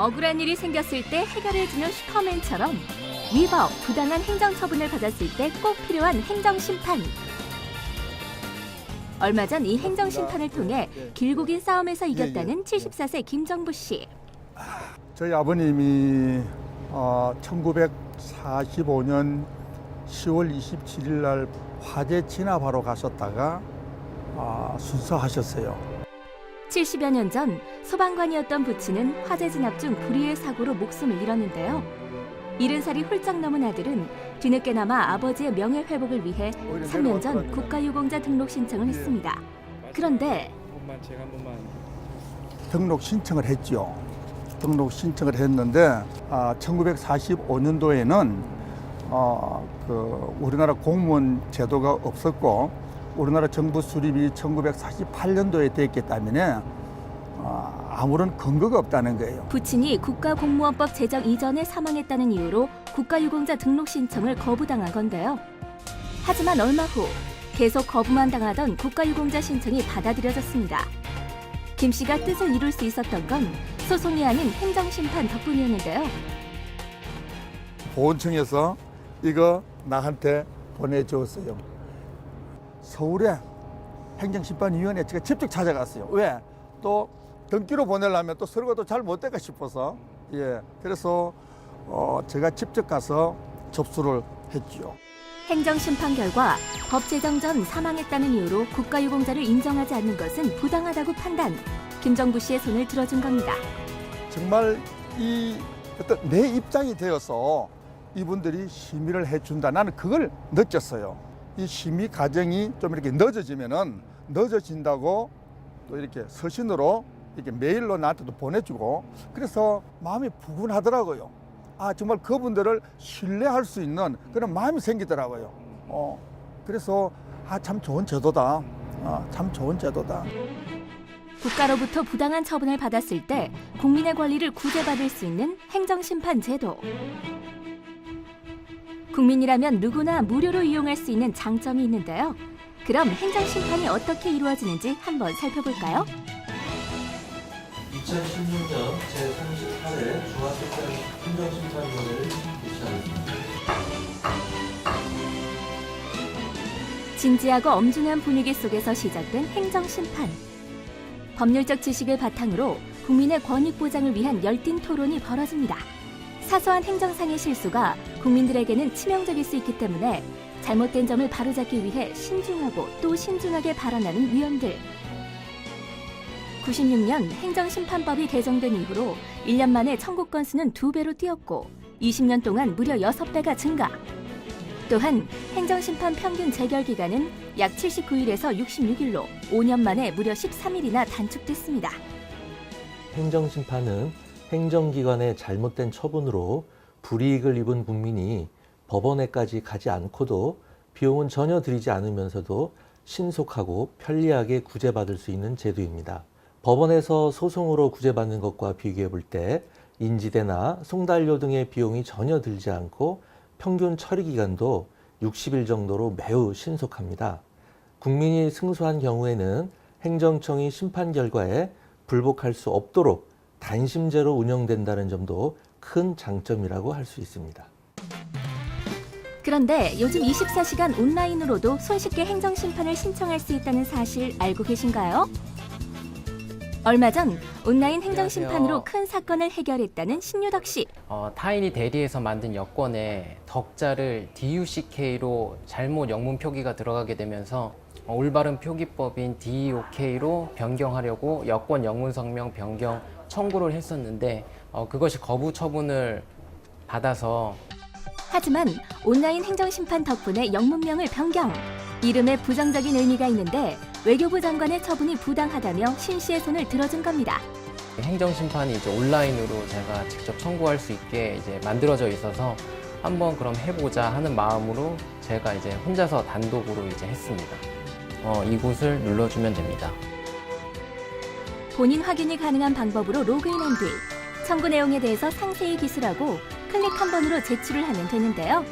억울한 일이 생겼을 때 해결해주는 슈퍼맨처럼 위법, 부당한 행정처분을 받았을 때 꼭 필요한 행정심판. 얼마 전 이 행정심판을 통해 길고 긴 싸움에서 이겼다는 74세 김정부 씨. 저희 아버님이 1945년 10월 27일 날 화재 진압하러 가셨다가 순사하셨어요. 70여 년 전 소방관이었던 부친은 화재 진압 중 불의의 사고로 목숨을 잃었는데요. 70살이 훌쩍 넘은 아들은 뒤늦게나마 아버지의 명예회복을 위해 3년 전 국가유공자 등록 신청을 했습니다. 그런데 등록 신청을 했죠. 등록 신청을 했는데 1945년도에는 우리나라 공무원 제도가 없었고 우리나라 정부 수립이 1948년도에 됐기 때문에 아무런 근거가 없다는 거예요. 부친이 국가공무원법 제정 이전에 사망했다는 이유로 국가유공자 등록 신청을 거부당한 건데요. 하지만 얼마 후 계속 거부만 당하던 국가유공자 신청이 받아들여졌습니다. 김 씨가 뜻을 이룰 수 있었던 건 소송이 아닌 행정심판 덕분이었는데요. 보훈청에서 이거 나한테 보내줬어요. 서울에 행정심판위원회 제가 직접 찾아갔어요. 왜? 또 등기로 보내려면 또 서류가 또 잘 못 될까 싶어서 그래서 제가 직접 가서 접수를 했죠. 행정심판 결과 법 제정 전 사망했다는 이유로 국가유공자를 인정하지 않는 것은 부당하다고 판단. 김정부 씨의 손을 들어준 겁니다. 정말 이 어떤 내 입장이 되어서 이분들이 심의를 해준다. 나는 그걸 느꼈어요. 이 심의 과정이 좀 이렇게 늦어진다고 또 이렇게 서신으로 이렇게 메일로 나한테도 보내주고 그래서 마음이 부근하더라고요. 정말 그분들을 신뢰할 수 있는 그런 마음이 생기더라고요. 그래서 참 좋은 제도다. 참 좋은 제도다. 국가로부터 부당한 처분을 받았을 때 국민의 권리를 구제받을 수 있는 행정심판 제도. 국민이라면 누구나 무료로 이용할 수 있는 장점이 있는데요. 그럼 행정심판이 어떻게 이루어지는지 한번 살펴볼까요? 2016년 제38회 중앙지법 행정심판위원회를 개최하였습니다. 진지하고 엄중한 분위기 속에서 시작된 행정심판. 법률적 지식을 바탕으로 국민의 권익 보장을 위한 열띤 토론이 벌어집니다. 사소한 행정상의 실수가 국민들에게는 치명적일 수 있기 때문에 잘못된 점을 바로잡기 위해 신중하고 또 신중하게 발언하는 위원들. 96년 행정심판법이 개정된 이후로 1년 만에 청구 건수는 2배로 뛰었고 20년 동안 무려 6배가 증가. 또한 행정심판 평균 재결 기간은 약 79일에서 66일로 5년 만에 무려 13일이나 단축됐습니다. 행정심판은 행정기관의 잘못된 처분으로 불이익을 입은 국민이 법원에까지 가지 않고도 비용은 전혀 들이지 않으면서도 신속하고 편리하게 구제받을 수 있는 제도입니다. 법원에서 소송으로 구제받는 것과 비교해 볼 때 인지대나 송달료 등의 비용이 전혀 들지 않고 평균 처리 기간도 60일 정도로 매우 신속합니다. 국민이 승소한 경우에는 행정청이 심판 결과에 불복할 수 없도록 단심제로 운영된다는 점도 큰 장점이라고 할 수 있습니다. 그런데 요즘 24시간 온라인으로도 손쉽게 행정심판을 신청할 수 있다는 사실 알고 계신가요? 얼마 전 온라인 행정심판으로 큰 사건을 해결했다는 신유덕 씨. 타인이 대리해서 만든 여권에 덕자를 DUCK로 잘못 영문 표기가 들어가게 되면서 올바른 표기법인 DOK로 변경하려고 여권 영문 성명 변경 청구를 했었는데 그것이 거부 처분을 받아서 하지만 온라인 행정심판 덕분에 영문명을 변경. 이름에 부정적인 의미가 있는데 외교부 장관의 처분이 부당하다며 신 씨의 손을 들어준 겁니다. 행정심판이 이제 온라인으로 제가 직접 청구할 수 있게 이제 만들어져 있어서 한번 그럼 해보자 하는 마음으로 제가 이제 혼자서 단독으로 이제 했습니다. 이곳을 눌러주면 됩니다. 본인 확인이 가능한 방법으로 로그인한 뒤 청구 내용에 대해서 상세히 기술하고 클릭 한 번으로 제출을 하면 되는데요.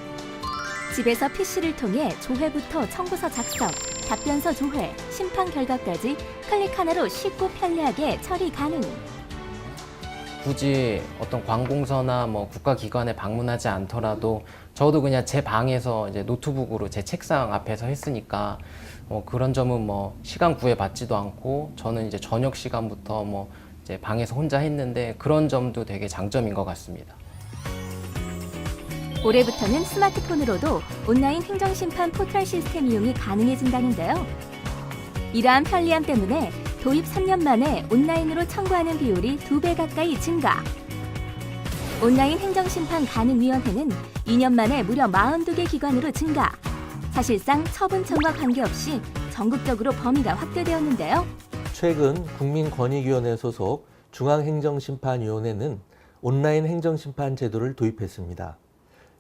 집에서 PC를 통해 조회부터 청구서 작성, 답변서 조회, 심판 결과까지 클릭 하나로 쉽고 편리하게 처리 가능. 굳이 어떤 관공서나 뭐 국가기관에 방문하지 않더라도 저도 그냥 제 방에서 이제 노트북으로 제 책상 앞에서 했으니까 그런 점은 뭐 시간 구애받지도 않고 저는 이제 저녁 시간부터 뭐 이제 방에서 혼자 했는데 그런 점도 되게 장점인 것 같습니다. 올해부터는 스마트폰으로도 온라인 행정심판 포털 시스템 이용이 가능해진다는데요. 이러한 편리함 때문에 도입 3년 만에 온라인으로 청구하는 비율이 2배 가까이 증가. 온라인 행정심판 가능위원회는 2년 만에 무려 42개 기관으로 증가. 사실상 처분청과 관계없이 전국적으로 범위가 확대되었는데요. 최근 국민권익위원회 소속 중앙행정심판위원회는 온라인 행정심판 제도를 도입했습니다.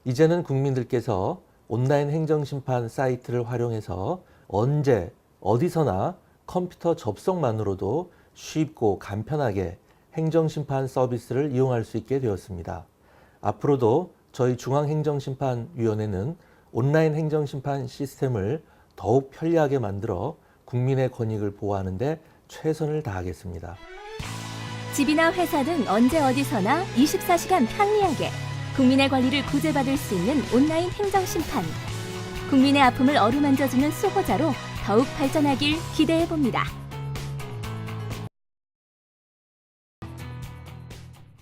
이제는 국민들께서 온라인 행정심판 사이트를 활용해서 언제, 어디서나 컴퓨터 접속만으로도 쉽고 간편하게 행정심판 서비스를 이용할 수 있게 되었습니다. 앞으로도 저희 중앙행정심판위원회는 온라인 행정심판 시스템을 더욱 편리하게 만들어 국민의 권익을 보호하는 데 최선을 다하겠습니다. 집이나 회사 등 언제 어디서나 24시간 편리하게 국민의 권리를 구제받을 수 있는 온라인 행정심판. 국민의 아픔을 어루만져주는 수호자로 더욱 발전하길 기대해봅니다.